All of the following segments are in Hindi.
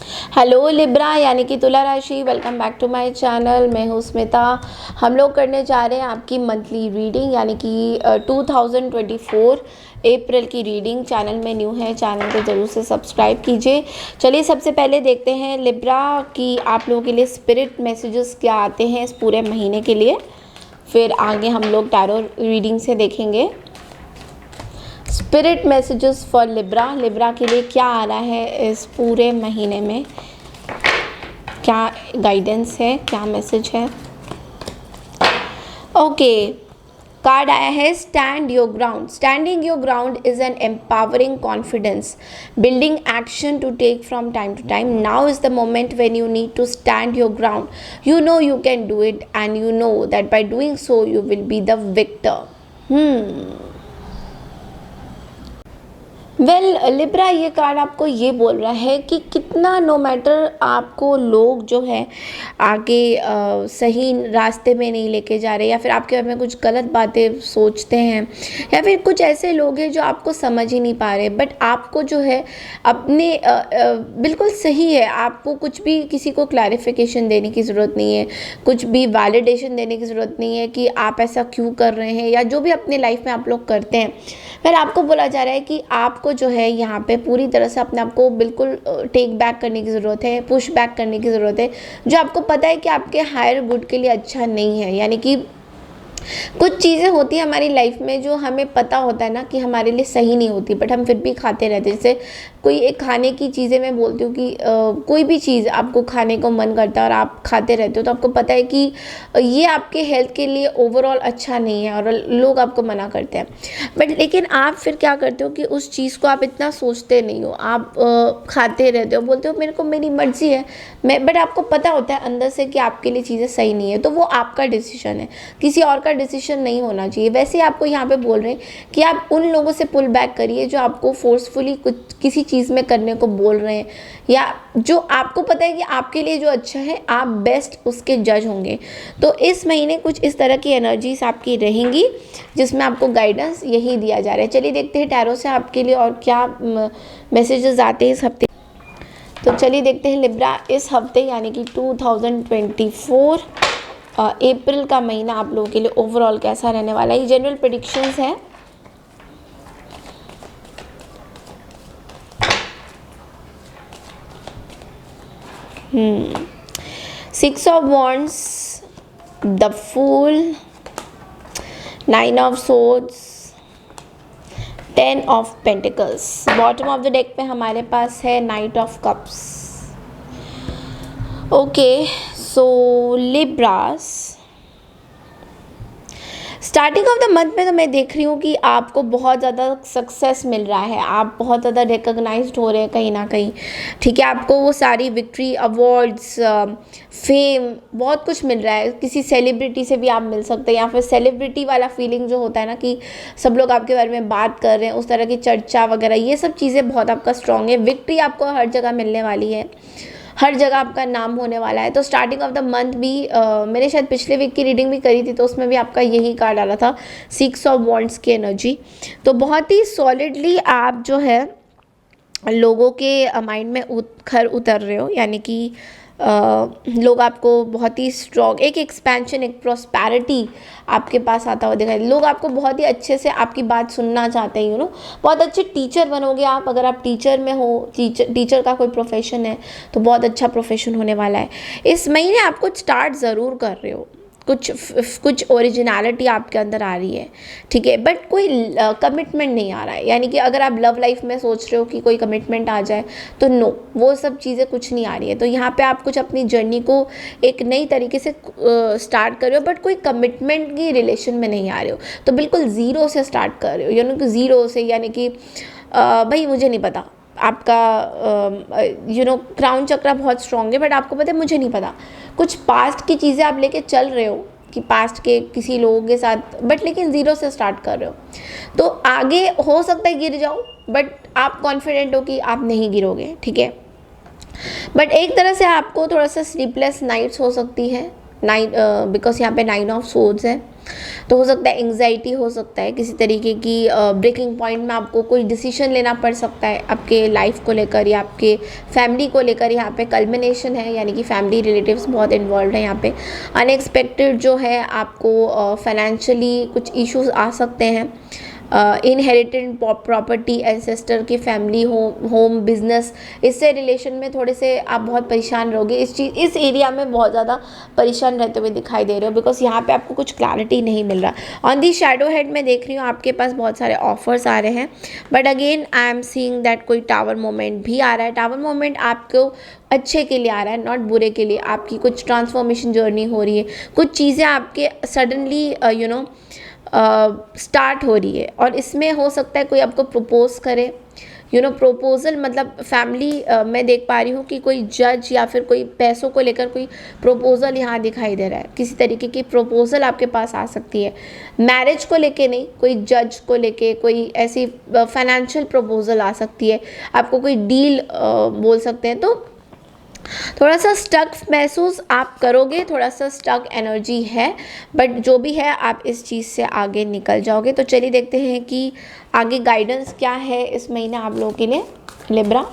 हेलो लिब्रा यानी कि तुला राशि, welcome back to my channel. मैं हूँ स्मिता। हम लोग करने जा रहे हैं आपकी मंथली रीडिंग यानी कि 2024 अप्रैल की रीडिंग। चैनल में न्यू है, चैनल को ज़रूर से सब्सक्राइब कीजिए। चलिए सबसे पहले देखते हैं लिब्रा की आप लोगों के लिए स्पिरिट मैसेजेस क्या आते हैं इस पूरे महीने के लिए, फिर आगे हम लोग टैरो रीडिंग से देखेंगे। Spirit messages for Libra, Libra के लिए क्या आ रहा है इस पूरे महीने में, क्या गाइडेंस है, क्या मैसेज है। ओके, कार्ड आया है stand your ground. Standing your ground is an empowering confidence building action to take from time to time. Now is the moment when you need to stand your ground. You know you can do it and you know that by doing so you will be the victor. Libra ये कार्ड आपको ये बोल रहा है कि कितना नो मैटर आपको लोग जो है आगे सही रास्ते में नहीं लेके जा रहे, या फिर आपके बारे में कुछ गलत बातें सोचते हैं, या फिर कुछ ऐसे लोग हैं जो आपको समझ ही नहीं पा रहे, बट आपको जो है अपने बिल्कुल सही है। आपको कुछ भी किसी को क्लैरिफिकेशन देने की ज़रूरत नहीं है, कुछ भी वैलिडेशन देने की ज़रूरत नहीं है कि आप ऐसा क्यों कर रहे हैं, या जो भी अपने लाइफ में आप लोग करते हैं। फिर आपको बोला जा रहा है कि आपको जो है यहाँ पे पूरी तरह से अपने आप को बिल्कुल टेक बैक करने की ज़रूरत है, पुश बैक करने की ज़रूरत है, जो आपको पता है कि आपके हायर गुड के लिए अच्छा नहीं है। यानी कि कुछ चीज़ें होती हैं हमारी लाइफ में जो हमें पता होता है ना कि हमारे लिए सही नहीं होती, बट हम फिर भी खाते रहते हैं। जैसे कोई एक खाने की चीज़ें मैं बोलती हूँ कि कोई भी चीज़ आपको खाने को मन करता है और आप खाते रहते हो, तो आपको पता है कि ये आपके हेल्थ के लिए ओवरऑल अच्छा नहीं है और लोग आपको मना करते हैं, बट लेकिन आप फिर क्या करते हो कि उस चीज़ को आप इतना सोचते नहीं हो, आप खाते रहते हो, बोलते हो मेरे को मेरी मर्जी है बट आपको पता होता है अंदर से कि आपके लिए चीज़ें सही नहीं है। तो वो आपका डिसीजन है, किसी और का डिसीजन नहीं होना चाहिए। वैसे आपको यहाँ पे बोल रहे हैं कि आप उन लोगों से पुल बैक करिए जो आपको फोर्सफुली कुछ किसी चीज़ में करने को बोल रहे हैं, या जो आपको पता है कि आपके लिए जो अच्छा है आप बेस्ट उसके जज होंगे। तो इस महीने कुछ इस तरह की एनर्जीज आपकी रहेंगी जिसमें आपको गाइडेंस यही दिया जा रहा है। चलिए देखते हैं टैरो से आपके लिए और क्या मैसेजेस आते हैं इस हफ्ते। तो चलिए देखते हैं लिब्रा इस हफ्ते यानी कि 2024 अप्रैल का महीना आप लोगों के लिए ओवरऑल कैसा रहने वाला है। ये जनरल प्रेडिक्शंस है। Six of wands, the fool, 9 of swords, 10 of pentacles. Bottom of the deck पे हमारे पास है knight of cups. Okay, so Libras starting of the month में तो मैं देख रही हूँ कि आपको बहुत ज़्यादा सक्सेस मिल रहा है, आप बहुत ज़्यादा रिकॉग्नाइज्ड हो रहे हैं कहीं ना कहीं। ठीक है, आपको वो सारी विक्ट्री, अवार्ड्स, फेम, बहुत कुछ मिल रहा है। किसी सेलिब्रिटी से भी आप मिल सकते हैं, या फिर सेलिब्रिटी वाला फीलिंग जो होता है ना कि सब लोग आपके बारे में बात कर रहे हैं, उस तरह की चर्चा वगैरह, ये सब चीज़ें बहुत आपका स्ट्रॉन्ग है। विक्ट्री आपको हर जगह मिलने वाली है, हर जगह आपका नाम होने वाला है। तो स्टार्टिंग ऑफ द मंथ भी मैंने शायद पिछले वीक की रीडिंग भी करी थी, तो उसमें भी आपका यही कार्ड आ रहा था, 6 ऑफ वॉन्ड्स की एनर्जी। तो बहुत ही सॉलिडली आप जो है लोगों के माइंड में उतर रहे हो, यानी कि लोग आपको बहुत ही स्ट्रॉन्ग, एक एक्सपेंशन, एक प्रॉस्पेरिटी आपके पास आता हुआ दिखाई। लोग आपको बहुत ही अच्छे से आपकी बात सुनना चाहते हैं, बहुत अच्छे टीचर बनोगे आप। अगर आप टीचर में हो, टीचर का कोई प्रोफेशन है तो बहुत अच्छा प्रोफेशन होने वाला है। इस महीने आप कुछ स्टार्ट ज़रूर कर रहे हो, कुछ ओरिजिनलिटी आपके अंदर आ रही है, ठीक है, बट कोई कमिटमेंट नहीं आ रहा है। यानी कि अगर आप लव लाइफ में सोच रहे हो कि कोई कमिटमेंट आ जाए, तो नो, वो सब चीज़ें कुछ नहीं आ रही है। तो यहाँ पे आप कुछ अपनी जर्नी को एक नई तरीके से स्टार्ट कर रहे हो, बट कोई कमिटमेंट की रिलेशन में नहीं आ रहे हो। तो बिल्कुल ज़ीरो से स्टार्ट कर रहे हो, यानी कि ज़ीरो से, यानी कि भाई मुझे नहीं पता, आपका क्राउन चक्रा बहुत स्ट्रॉन्ग है, बट आपको पता है मुझे नहीं पता। कुछ पास्ट की चीज़ें आप लेके चल रहे हो कि पास्ट के किसी लोगों के साथ, बट लेकिन ज़ीरो से स्टार्ट कर रहे हो। तो आगे हो सकता है गिर जाओ, बट आप कॉन्फिडेंट हो कि आप नहीं गिरोगे, ठीक है। बट एक तरह से आपको थोड़ा सा स्लीपलेस नाइट्स हो सकती है, बिकॉज यहाँ पे 9 ऑफ सोर्ड्स है। तो हो सकता है एंग्जाइटी हो सकता है, किसी तरीके की ब्रेकिंग पॉइंट में आपको कोई डिसीजन लेना पड़ सकता है आपके लाइफ को लेकर या आपके फैमिली को लेकर। यहाँ पे कल्मिनेशन है, यानी कि फैमिली रिलेटिव्स बहुत इन्वॉल्व है यहाँ पे। अनएक्सपेक्टेड जो है आपको फाइनेंशियली कुछ इश्यूज आ सकते हैं। इनहेरिटेड प्रॉपर्टी, एंसेस्टर की फैमिली, होम बिजनेस, इससे रिलेशन में थोड़े से आप बहुत परेशान रहोगे। इस एरिया में बहुत ज़्यादा परेशान रहते हुए दिखाई दे रहे हो, बिकॉज यहाँ पे आपको कुछ क्लैरिटी नहीं मिल रहा। ऑन दी शैडो हेड में देख रही हूँ आपके पास बहुत सारे ऑफर्स आ रहे हैं, but again I am seeing that कोई टावर मोमेंट भी आ रहा है। टावर मोमेंट आपको अच्छे के लिए आ रहा है, नॉट बुरे के लिए। आपकी कुछ ट्रांसफॉर्मेशन जर्नी हो रही है, कुछ चीज़ें आपके सडनली स्टार्ट हो रही है, और इसमें हो सकता है कोई आपको प्रपोज करे। प्रपोजल मतलब फैमिली मैं देख पा रही हूँ कि कोई जज या फिर कोई पैसों को लेकर कोई प्रपोजल यहाँ दिखाई दे रहा है। किसी तरीके की प्रपोजल आपके पास आ सकती है, मैरिज को लेके नहीं, कोई जज को लेके कोई ऐसी फाइनेंशियल प्रपोजल आ सकती है, आपको कोई डील बोल सकते हैं। तो थोड़ा सा स्टक महसूस आप करोगे, थोड़ा सा स्टक एनर्जी है, बट जो भी है आप इस चीज़ से आगे निकल जाओगे। तो चलिए देखते हैं कि आगे गाइडेंस क्या है इस महीने आप लोगों के लिए, Libra.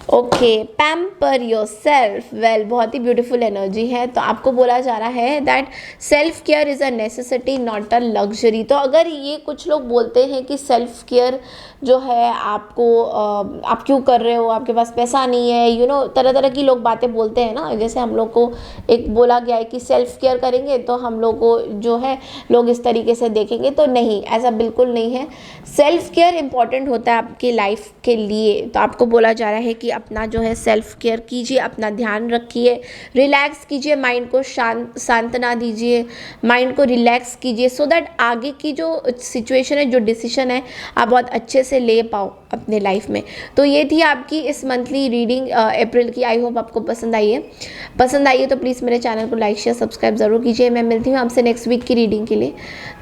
Okay, pamper your self. Well, बहुत ही ब्यूटीफुल एनर्जी है। तो आपको बोला जा रहा है that self care is a necessity not a luxury. तो अगर ये कुछ लोग बोलते हैं कि सेल्फ केयर जो है आपको आप क्यों कर रहे हो, आपके पास पैसा नहीं है, तरह तरह की लोग बातें बोलते हैं ना। जैसे हम लोग को एक बोला गया है कि सेल्फ केयर करेंगे तो हम लोग को जो है लोग इस तरीके से देखेंगे, तो नहीं, ऐसा बिल्कुल नहीं है। सेल्फ केयर इंपॉर्टेंट होता है आपकी लाइफ के लिए। तो आपको बोला जा रहा है कि अपना जो है सेल्फ केयर कीजिए, अपना ध्यान रखिए, रिलैक्स कीजिए, माइंड को सांत्वना दीजिए, माइंड को रिलैक्स कीजिए, सो दैट आगे की जो सिचुएशन है, जो डिसीजन है, आप बहुत अच्छे से ले पाओ अपने लाइफ में। तो ये थी आपकी इस मंथली रीडिंग अप्रैल की। आई होप आपको पसंद आई है तो प्लीज़ मेरे चैनल को लाइक शेयर सब्सक्राइब ज़रूर कीजिए। मैं मिलती हूँ आपसे नेक्स्ट वीक की रीडिंग के लिए।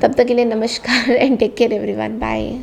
तब तक के लिए नमस्कार and take care everyone, bye.